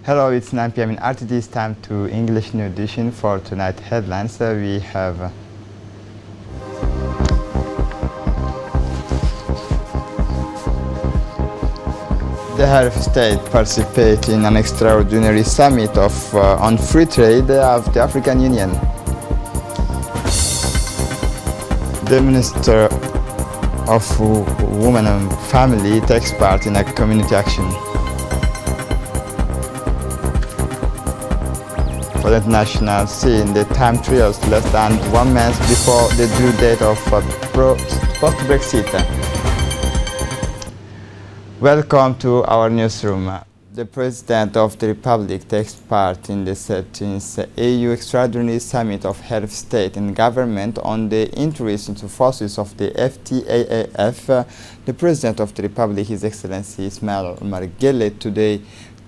Hello, it's 9 p.m. in RTD. It's time to English New Edition for tonight headlines. We have the head of state participate in an extraordinary summit on free trade of the African Union. The Minister of Women and Family takes part in a community action. For the international scene, the time trials less than 1 month before the due date of post-Brexit. Welcome to our newsroom. The President of the Republic takes part in the 13th AU Extraordinary Summit of Head of State and Government on the entries into forces of the FTAAF. The President of the Republic, His Excellency Ismail Omar Guelleh, today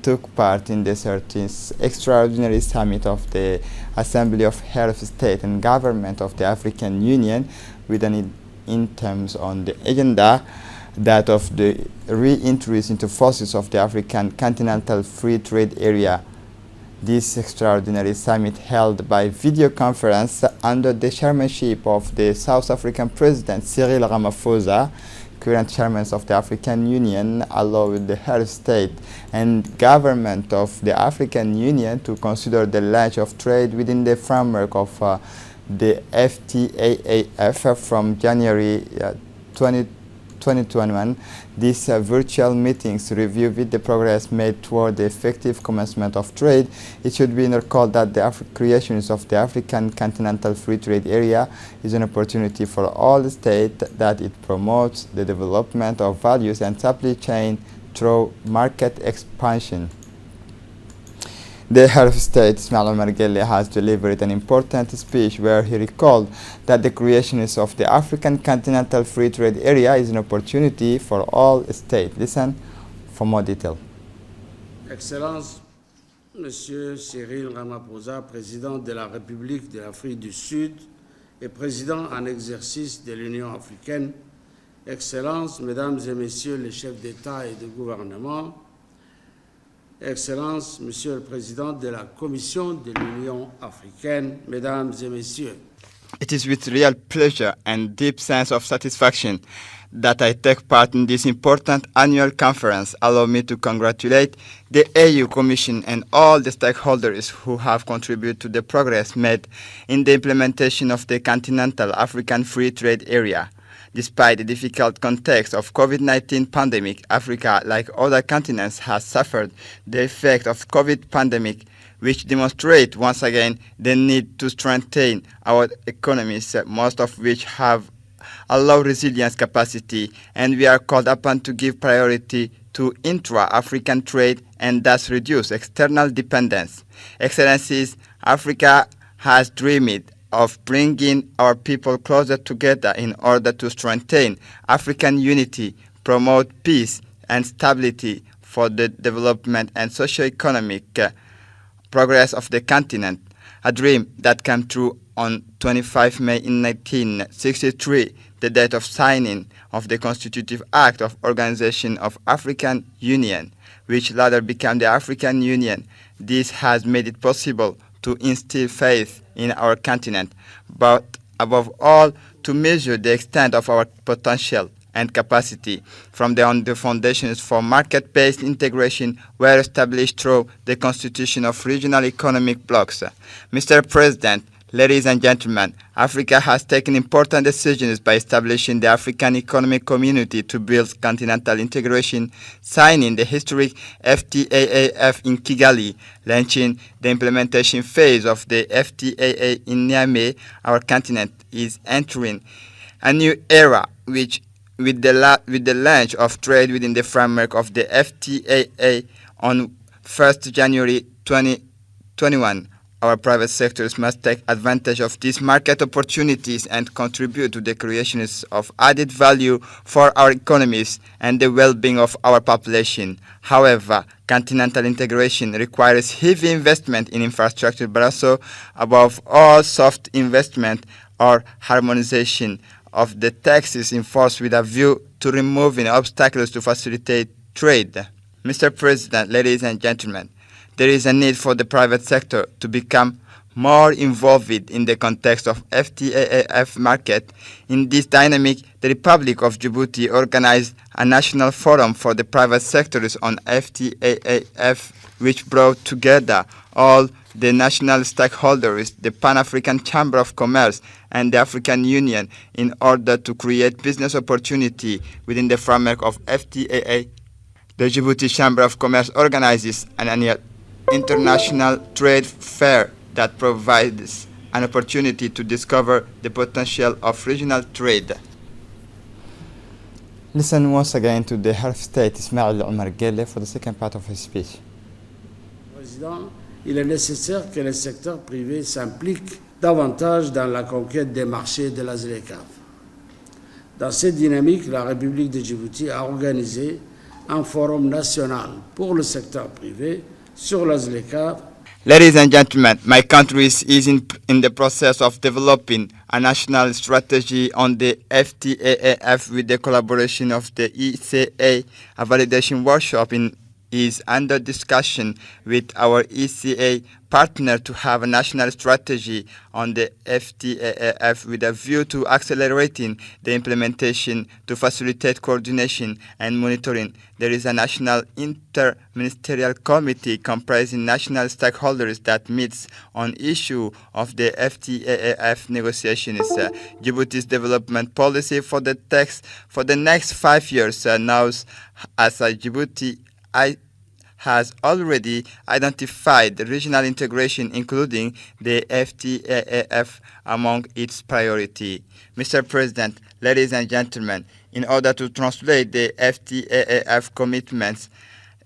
took part in the 13th Extraordinary Summit of the Assembly of Head of State and Government of the African Union, with in terms on the agenda that of the re-entries into forces of the African Continental Free Trade Area. This extraordinary summit, held by video conference under the chairmanship of the South African President Cyril Ramaphosa, current chairman of the African Union, allowed the head of state and government of the African Union to consider the launch of trade within the framework of the FTAAF from January 2021. These virtual meetings review with the progress made toward the effective commencement of trade. It should be recalled that the creation of the African Continental Free Trade Area is an opportunity for all the states, that it promotes the development of values and supply chain through market expansion. The head of state, Ismail Omar Guelleh, has delivered an important speech where he recalled that the creation of the African Continental Free Trade Area is an opportunity for all states. Listen for more detail. Excellences, Monsieur Cyril Ramaphosa, président de la République de l'Afrique du Sud et président en exercice de l'Union africaine, Excellences, Mesdames et Messieurs les chefs d'État et de gouvernement, Excellences, Monsieur le Président de la Commission de l'Union africaine, Mesdames et Messieurs. It is with real pleasure and deep sense of satisfaction that I take part in this important annual conference. Allow me to congratulate the AU Commission and all the stakeholders who have contributed to the progress made in the implementation of the Continental African Free Trade Area. Despite the difficult context of COVID-19 pandemic, Africa, like other continents, has suffered the effect of COVID pandemic, which demonstrate once again the need to strengthen our economies, most of which have a low resilience capacity, and we are called upon to give priority to intra-African trade and thus reduce external dependence. Excellencies, Africa has dreamed of bringing our people closer together in order to strengthen African unity, promote peace and stability for the development and socio-economic progress of the continent, a dream that came true on 25 May in 1963, the date of signing of the Constitutive Act of Organization of African Union, which later became the African Union. This has made it possible to instill faith in our continent, but above all, to measure the extent of our potential and capacity. From the foundations for market-based integration were established through the constitution of regional economic blocs. Mr. President, ladies and gentlemen, Africa has taken important decisions by establishing the African Economic Community to build continental integration, signing the historic FTAAF in Kigali, launching the implementation phase of the FTAA in Niamey. Our continent is entering a new era with the launch of trade within the framework of the FTAA on 1st January 2021. Our private sectors must take advantage of these market opportunities and contribute to the creation of added value for our economies and the well-being of our population. However, continental integration requires heavy investment in infrastructure, but also, above all, soft investment or harmonization of the taxes enforced with a view to removing obstacles to facilitate trade. Mr. President, ladies and gentlemen, There is a need for the private sector to become more involved in the context of FTAAF market. In this dynamic, the Republic of Djibouti organized a national forum for the private sectors on FTAAF, which brought together all the national stakeholders, the Pan-African Chamber of Commerce, and the African Union in order to create business opportunity within the framework of FTAA. The Djibouti Chamber of Commerce organizes an annual international trade fair that provides an opportunity to discover the potential of regional trade. Listen once again to the Head of State Ismail Omar Guelleh for the second part of his speech. Président, il est nécessaire que le secteur privé s'implique davantage dans la conquête des marchés de la ZLECAf. Dans cette dynamique, la République de Djibouti a organisé un forum national pour le secteur privé sur la ZLECAf. Ladies and gentlemen, my country is in the process of developing a national strategy on the FTAAF with the collaboration of the ECA. A validation workshop is under discussion with our ECA partner to have a national strategy on the FTAAF with a view to accelerating the implementation to facilitate coordination and monitoring. There is a national interministerial committee comprising national stakeholders that meets on issue of the FTAAF negotiations. Djibouti's development policy for the next 5 years now as a Djibouti has already identified the regional integration, including the FTAAF, among its priority. Mr. President, ladies and gentlemen, in order to translate the FTAAF commitments,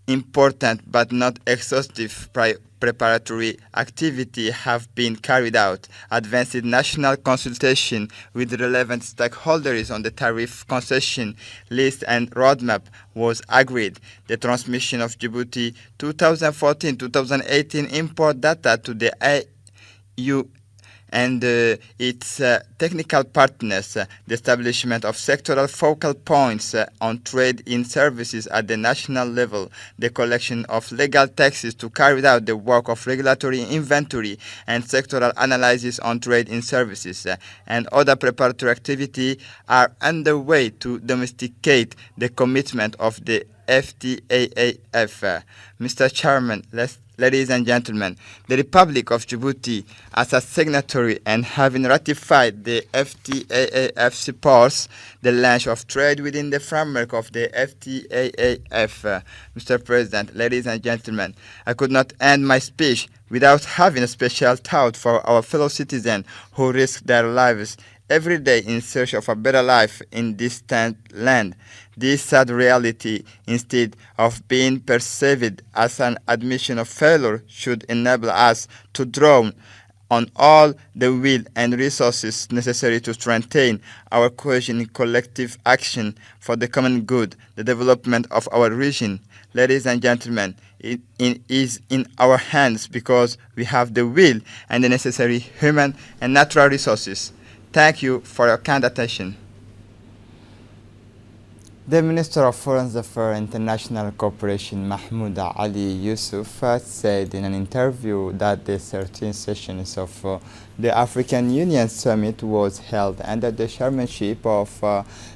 important but not exhaustive preparatory activity have been carried out. Advanced national consultation with relevant stakeholders on the tariff concession list and roadmap was agreed. The transmission of Djibouti 2014-2018 import data to the AU and its technical partners, the establishment of sectoral focal points on trade in services at the national level, the collection of legal texts to carry out the work of regulatory inventory and sectoral analysis on trade in services, and other preparatory activity are underway to domesticate the commitment of the FTAAF. Mr. Chairman, ladies and gentlemen, the Republic of Djibouti, as a signatory and having ratified the FTAAF, supports the launch of trade within the framework of the FTAAF. Mr. President, ladies and gentlemen, I could not end my speech without having a special thought for our fellow citizens who risk their lives every day in search of a better life in distant land. This sad reality, instead of being perceived as an admission of failure, should enable us to draw on all the will and resources necessary to strengthen our cohesion in collective action for the common good, the development of our region. Ladies and gentlemen, it is in our hands because we have the will and the necessary human and natural resources. Thank you for your kind attention. The Minister of Foreign Affairs and International Cooperation, Mahmoud Ali Yusuf, said in an interview that the 13th session of the African Union Summit was held under the chairmanship of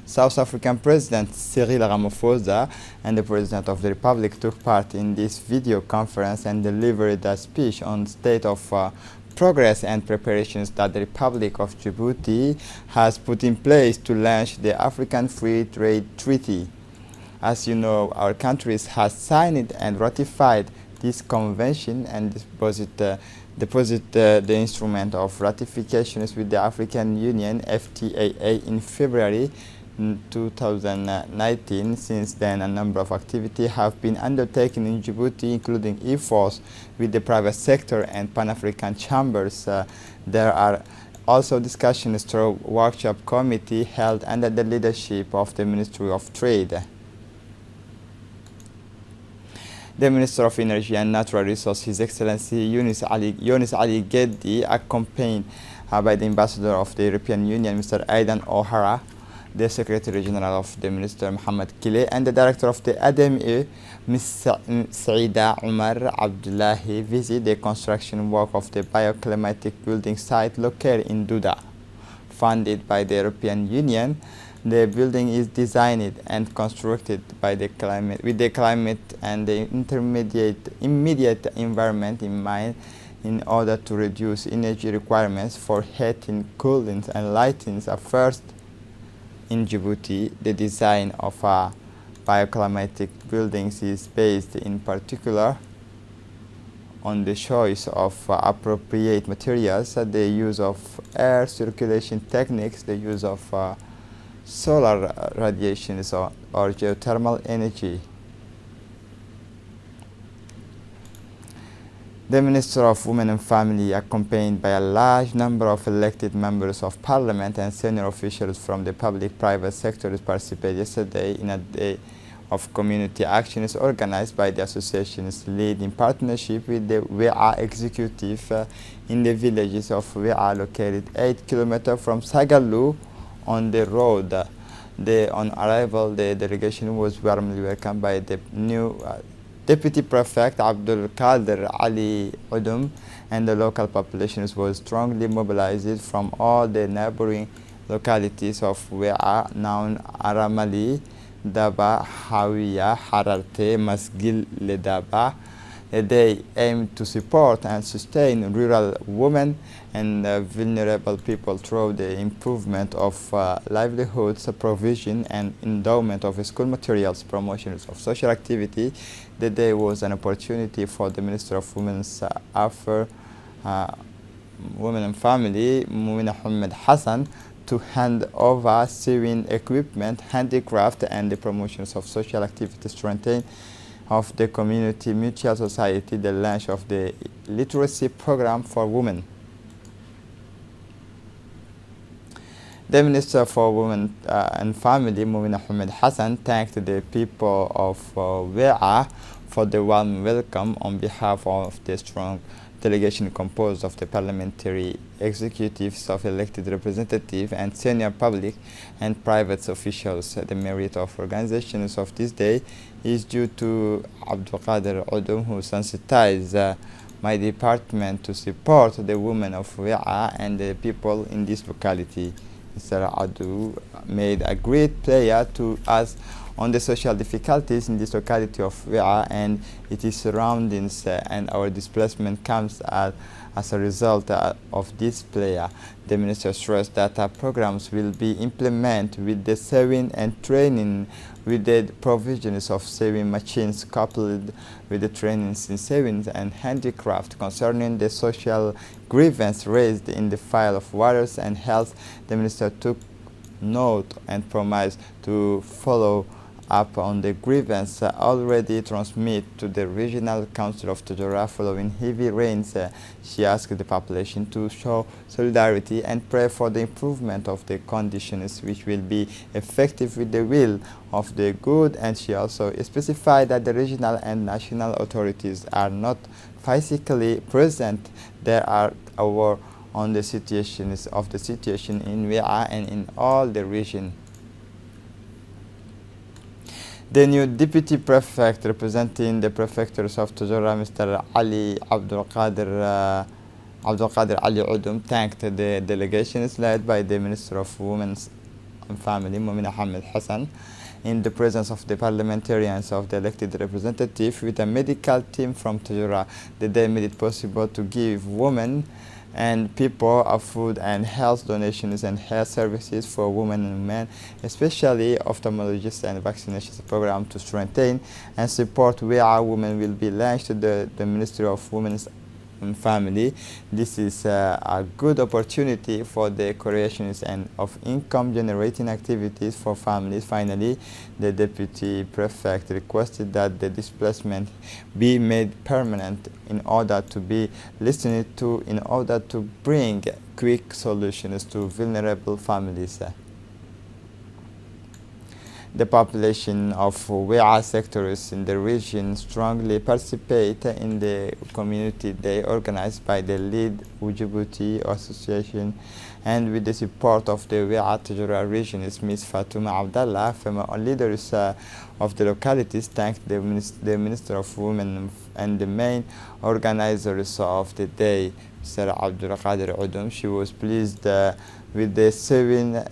South African President Cyril Ramaphosa, and the President of the Republic took part in this video conference and delivered a speech on state of progress and preparations that the Republic of Djibouti has put in place to launch the African Free Trade Treaty. As you know, our countries has signed and ratified this convention and deposit the instrument of ratifications with the African Union FTAA in February 2019. Since then, a number of activities have been undertaken in Djibouti, including efforts with the private sector and Pan-African chambers. There are also discussions through workshop committee held under the leadership of the Ministry of Trade. The Minister of Energy and Natural Resources, His Excellency Yunus Ali Geddi, accompanied by the Ambassador of the European Union, Mr. Aidan O'Hara, the Secretary General of the Minister Mohammed Kile, and the Director of the ADME, Ms. Saida Umar Abdullahi, visit the construction work of the bioclimatic building site located in Duda. Funded by the European Union, the building is designed and constructed by the climate, with the climate and the immediate environment in mind, in order to reduce energy requirements for heating, cooling, and lighting. First, in Djibouti, the design of bioclimatic buildings is based in particular on the choice of appropriate materials, the use of air circulation techniques, the use of solar radiations or geothermal energy. The Minister of Women and Family, accompanied by a large number of elected members of parliament and senior officials from the public-private sectors, participated yesterday in a day of community actions organized by the association's lead in partnership with the WEA executive in the villages of WEA, located 8 kilometers from Sagalu on the road. On arrival, the delegation was warmly welcomed by the new Deputy Prefect Abdul Qadir Ali Udum, and the local populations were strongly mobilized from all the neighboring localities of WEA, known Aramali, Daba, Hawiya, Hararte, Masgil, Ledaba. They aim to support and sustain rural women and vulnerable people through the improvement of livelihoods, provision and endowment of school materials, promotions of social activity. The day was an opportunity for the Minister of Women's Affairs, Women and Family, Mumina Ahmed Hassan, to hand over sewing equipment, handicraft, and the promotions of social activities to strengthen of the community mutual society, the launch of the literacy program for women. The Minister for Women and Family, Mumina Ahmed Hassan, thanked the people of WEA for the warm welcome on behalf of the strong delegation composed of the parliamentary executives of elected representatives and senior public and private officials. The merit of organizations of this day is due to Abdul Qadir Udum, who sensitized my department to support the women of WEA and the people in this locality. Mr. Adu made a great player to us on the social difficulties in this locality of WEA and its surroundings, and our displacement comes as a result of this player. The minister stressed that programs will be implemented with the sewing and training, with the provisions of sewing machines coupled with the trainings in sewing and handicraft. Concerning the social grievance raised in the file of waters and health, the minister took note and promised to follow up on the grievance already transmitted to the Regional Council of Tajura following heavy rains. She asked the population to show solidarity and pray for the improvement of the conditions, which will be effective with the will of the good. And she also specified that the regional and national authorities are not physically present. There are aware on the situation in WEA and in all the region. The new Deputy Prefect representing the prefectures of Tajura, Mr. Ali Abdul Qadir Ali Udum, thanked the delegations led by the Minister of Women and Family, Mumina Ahmed Hassan, in the presence of the parliamentarians of the elected representative with a medical team from Tajura. The day made it possible to give women and people of food and health donations and health services for women and men, especially ophthalmologists and vaccination program to strengthen and support WEA women will be launched to the Ministry of Women's and Family. This is a good opportunity for the creations and of income generating activities for families. Finally, the Deputy Prefect requested that the displacement be made permanent in order to be listened to, in order to bring quick solutions to vulnerable families. The population of WIA sectors in the region strongly participate in the community day organized by the Lead Djibouti Association and with the support of the WIA Tajura region. Ms. Fatuma Abdallah, female leaders of the localities, thanked the Minister of Women and the main organizers of the day, Mr. Abdul Qadir Udum. She was pleased with the 7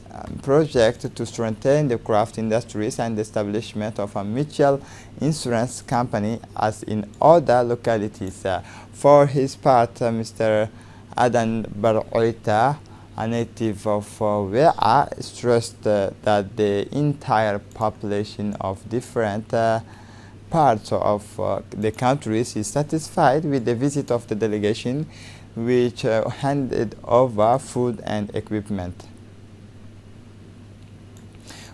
project to strengthen the craft industries and the establishment of a mutual insurance company as in other localities. For his part, Mr. Adan Baroita, a native of WIA, stressed that the entire population of different parts of the countries is satisfied with the visit of the delegation, which handed over food and equipment.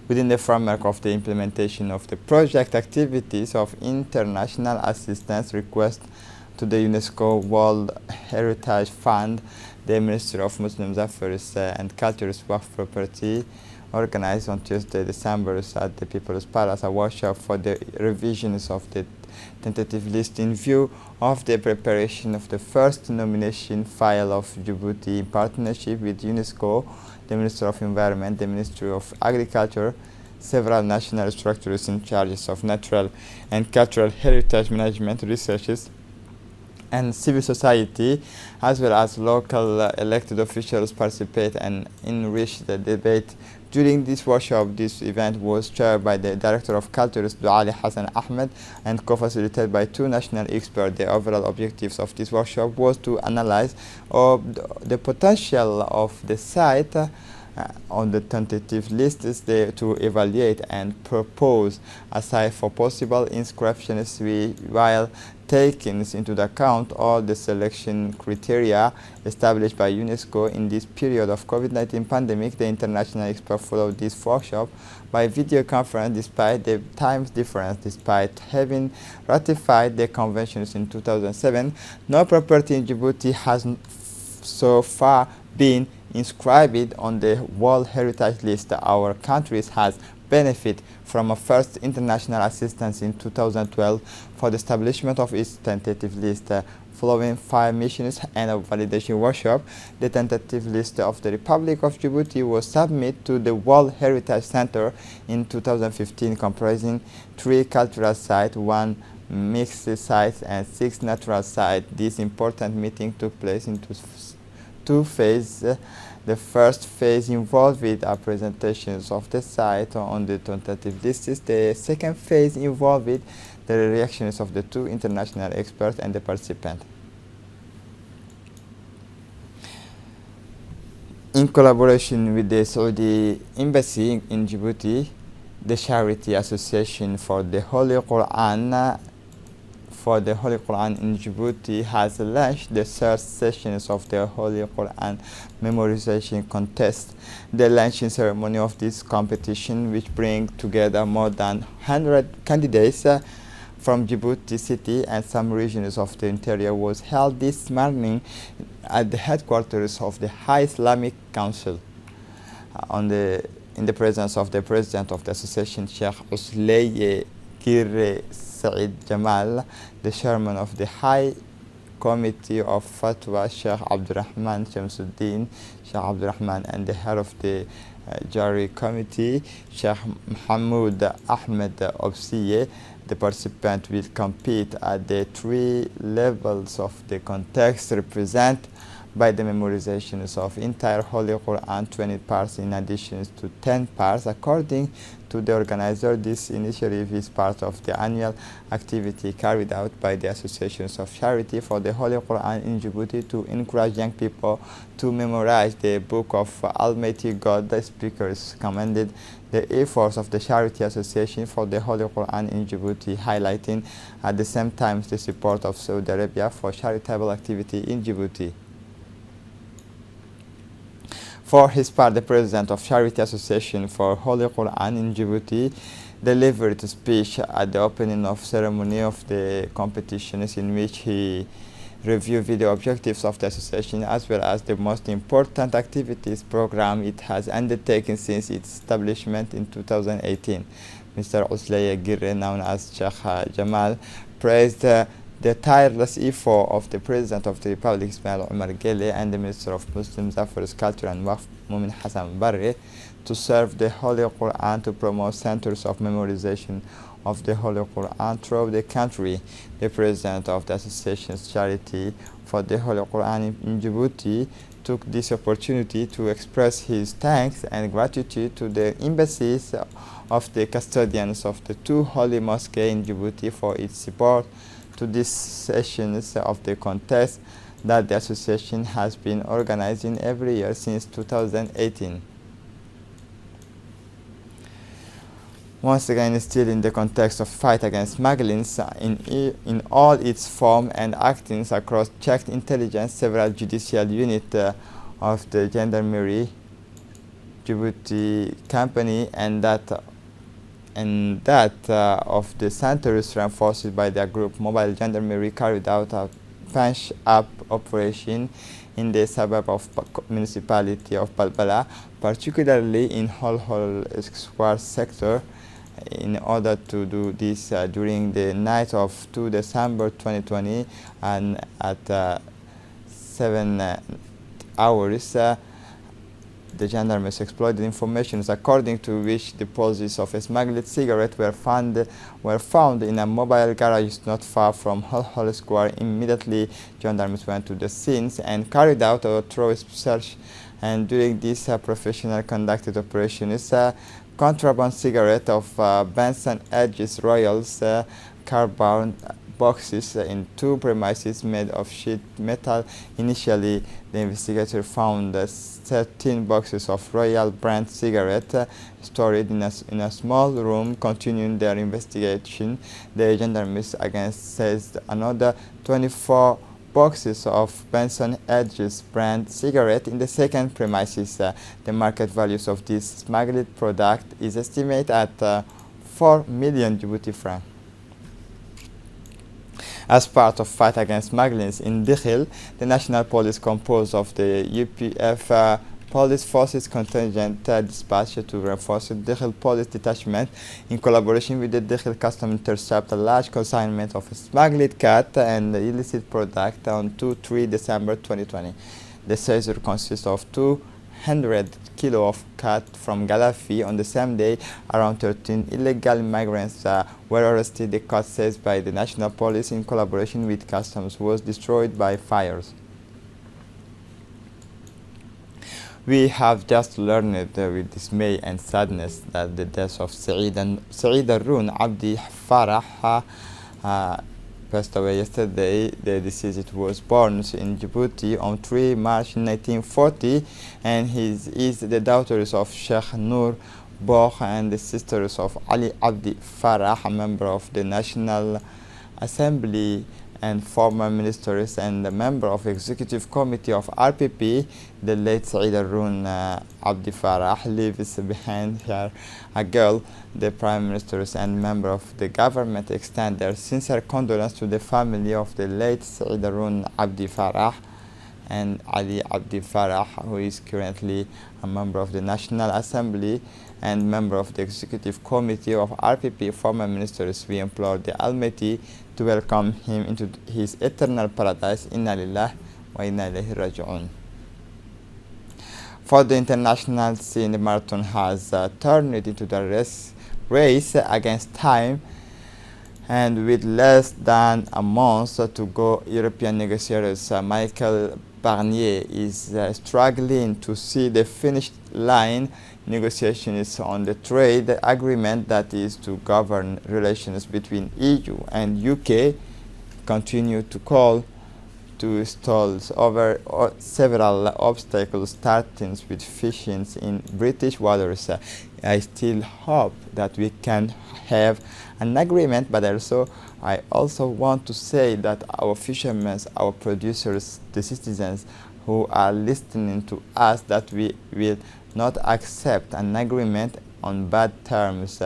Within the framework of the implementation of the project activities of international assistance request to the UNESCO World Heritage Fund, the Ministry of Muslim Affairs and Culture's Waqf Property organized on Tuesday, December at the People's Palace a workshop for the revisions of the tentative list in view of the preparation of the first nomination file of Djibouti in partnership with UNESCO, the Ministry of Environment, the Ministry of Agriculture, several national structures in charge of natural and cultural heritage management, researches, and civil society, as well as local elected officials participate and enrich the debate. During this workshop, this event was chaired by the Director of Culture, Duali Hassan Ahmed, and co-facilitated by 2 national experts. The overall objectives of this workshop was to analyze the potential of the site on the tentative list is to evaluate and propose a site for possible inscriptions while taking into account all the selection criteria established by UNESCO in this period of COVID-19 pandemic. The international experts followed this workshop by video conference despite the time difference. Despite having ratified the conventions in 2007, no property in Djibouti has so far been inscribed on the World Heritage List. Our country has benefited from a first international assistance in 2012 for the establishment of its tentative list. Following 5 missions and a validation workshop, the tentative list of the Republic of Djibouti was submitted to the World Heritage Center in 2015, comprising 3 cultural sites, 1 mixed site, and 6 natural sites. This important meeting took place in 2 phases. The first phase involved with presentations of the site on the tentative list. The second phase involved with the reactions of the 2 international experts and the participants. In collaboration with the Saudi Embassy in Djibouti, the Charity Association for the Holy Quran in Djibouti has launched the 3rd sessions of the Holy Quran memorization contest. The launching ceremony of this competition, which brings together more than 100 candidates from Djibouti city and some regions of the interior, was held this morning at the headquarters of the High Islamic Council in the presence of the president of the association, Sheikh Usley Kir Said Jamal, the chairman of the High Committee of Fatwa, Sheikh Abdurrahman Shamsuddin, Sheikh Abdurrahman, and the head of the Jury Committee, Sheikh Mahmoud Ahmed Obsiye. The participant will compete at the 3 levels of the contest represented by the memorizations of entire Holy Quran, 20 parts in addition to 10 parts. According to the organizer, this initiative is part of the annual activity carried out by the Associations of Charity for the Holy Quran in Djibouti to encourage young people to memorize the Book of Almighty God. The speakers commended the efforts of the Charity Association for the Holy Quran in Djibouti, highlighting at the same time the support of Saudi Arabia for charitable activity in Djibouti. For his part, the president of Charity Association for Holy Quran in Djibouti delivered a speech at the opening of ceremony of the competitions, in which he reviewed the objectives of the association as well as the most important activities program it has undertaken since its establishment in 2018. Mr. Uslay Girre, known as Sheikh Jamal, praised the tireless effort of the President of the Republic, Ismail Omar Guelleh, and the Minister of Muslims Affairs, Culture and Waqf, Mumin Hassan Barre, to serve the Holy Quran, to promote centers of memorization of the Holy Quran throughout the country. The President of the Association's Charity for the Holy Quran in Djibouti took this opportunity to express his thanks and gratitude to the embassies of the custodians of the two holy mosques in Djibouti for its support to these sessions of the contest that the association has been organizing every year since 2018. Once again, still in the context of fight against smuggling, in all its form and actings across checked intelligence, several judicial units of the Gendarmerie Djibouti Company and that of the centers reinforced by their group Mobile Gendarmerie carried out a punch-up operation in the suburb of municipality of Balbala, particularly in Hol Square sector. In order to do this during the night of 2 December 2020 and at 7 hours, the gendarmes exploited information according to which deposits of smuggled cigarettes were found in a mobile garage not far from Hol Square. Immediately, gendarmes went to the scenes and carried out a thorough search. And during this professional conducted operation, contraband cigarette of Benson Edges Royals cardboard boxes in two premises made of sheet metal. Initially, the investigator found 13 boxes of Royal brand cigarette stored in a small room. Continuing their investigation, the gendarmes again seized another 24 boxes of Benson Edges brand cigarette in the second premises. The market values of this smuggled product is estimated at 4 million Djibouti francs. As part of fight against smuggling in Dikhil, the national police composed of the UPF police forces contingent dispatched to reinforce the Dikhil police detachment in collaboration with the Dikhil custom intercept a large consignment of smuggled cat and illicit product on 2-3 December 2020. The seizure consists of 200 kilo of cat from Gaddafi. On the same day, around 13 illegal migrants were arrested. The cat seized by the national police in collaboration with customs was destroyed by fires. We have just learned with dismay and sadness that the death of Saeed Arun Abdi Farah passed away yesterday. The deceased was born in Djibouti on 3 March 1940, and he is the daughters of Sheikh Noor Bokh and the sisters of Ali Abdi Farah, a member of the National Assembly and former ministers and a member of executive committee of RPP. The late Saeed Arun Abdi Farah leaves behind her a girl. The prime ministers and member of the government extend their sincere condolence to the family of the late Saeed Arun Abdi Farah and Ali Abdi Farah, who is currently a member of the National Assembly and member of the executive committee of RPP. Former ministers, we implore the Almighty to welcome him into his eternal paradise. Inna lillah wa inna ilayhi raji'un. For the international scene, the marathon has turned into the race against time, and with less than a month to go, European negotiators Michel Barnier is struggling to see the finish line. Negotiations on the trade agreement that is to govern relations between EU and UK continue to call to stalls over several obstacles, starting with fishing in British waters. I still hope that we can have an agreement, but I also want to say that our fishermen, our producers, the citizens who are listening to us, that we will not accept an agreement on bad terms,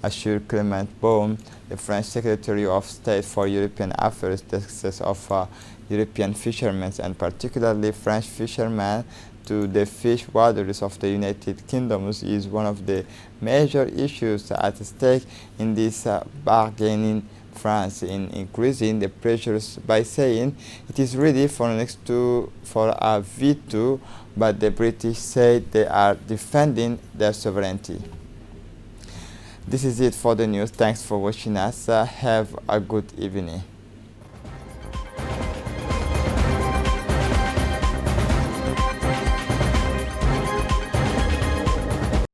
assured Clement Beaune, the French Secretary of State for European Affairs. The success of European fishermen, and particularly French fishermen, to the fish waters of the United Kingdom is one of the major issues at stake in this bargaining. France in increasing the pressures by saying it is ready for a veto, but the British say they are defending their sovereignty. This is it for the news. Thanks for watching us. Have a good evening.